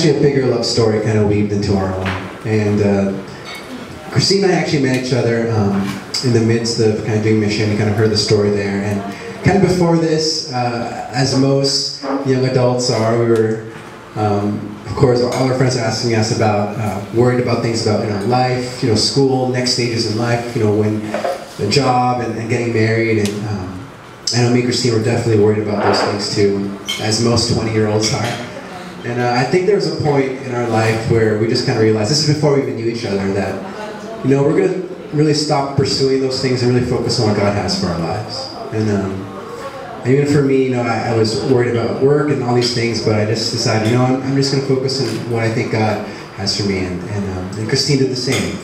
actually a bigger love story kind of weaved into our own. And Christine and I actually met each other in the midst of kind of doing mission. You kind of heard the story there. And kind of before this, as most young adults are, we were, of course, all our friends are asking us about, worried about things about life, school, next stages in life, when the job and getting married. And I know me and Christine were definitely worried about those things too, as most 20-year-olds are. And I think there was a point in our life where we just kind of realized, this is before we even knew each other, that we're going to really stop pursuing those things and really focus on what God has for our lives. And even for me, I was worried about work and all these things, but I just decided, I'm just going to focus on what I think God has for me. And Christine did the same.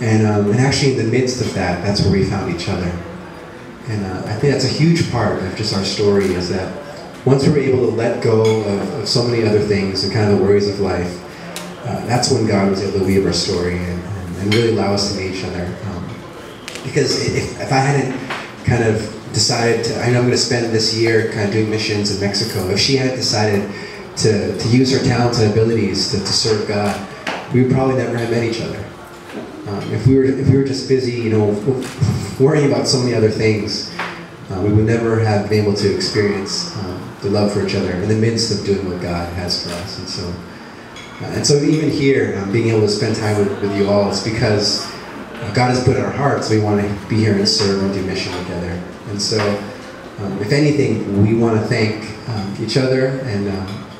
And actually in the midst of that, that's where we found each other. And I think that's a huge part of just our story, is that once we were able to let go of so many other things and kind of the worries of life, that's when God was able to weave our story and really allow us to meet each other. Because if I hadn't kind of decided to, I know I'm going to spend this year kind of doing missions in Mexico, if she hadn't decided to use her talents and abilities to serve God, we would probably never have met each other. If we were just busy, worrying about so many other things, we would never have been able to experience the love for each other in the midst of doing what God has for us. And so even here, being able to spend time with you all, it's because God has put in our hearts we want to be here and serve and do mission together. And so, if anything, we want to thank each other, and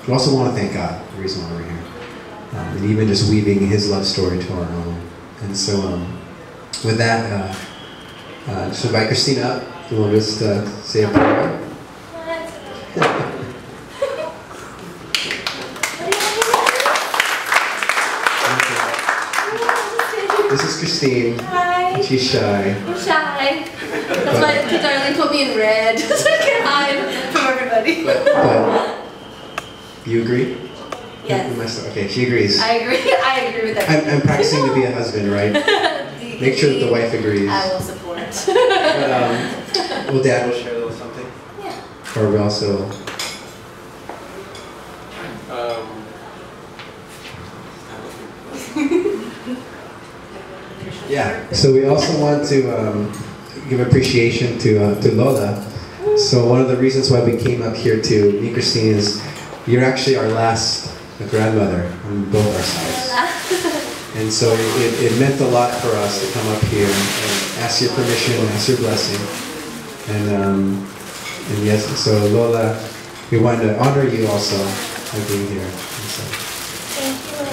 we also want to thank God, the reason why we're here, and even just weaving His love story to our own. And so, with that, just invite Christine up. You want to just say a prayer? This is Christine. Hi. And she's shy. I'm shy. That's why Darlene put me in red, so I can hide from everybody. But you agree? Yes. Okay, she agrees. I agree. I agree with that. I'm practicing to be a husband, right? Make sure that the wife agrees. I will support. But, well, Dad will share a little something? Yeah. Or we also... Yeah, so we also want to give appreciation to Lola. So one of the reasons why we came up here to meet Christine is you're actually our last grandmother on both our sides. And so it meant a lot for us to come up here and ask your permission, ask your blessing. And yes, so Lola, we wanted to honor you also by being here. Thank you, Lola.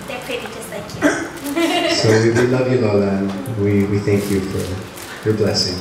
They're pretty just like you. So we love you, Lola, and we thank you for your blessing.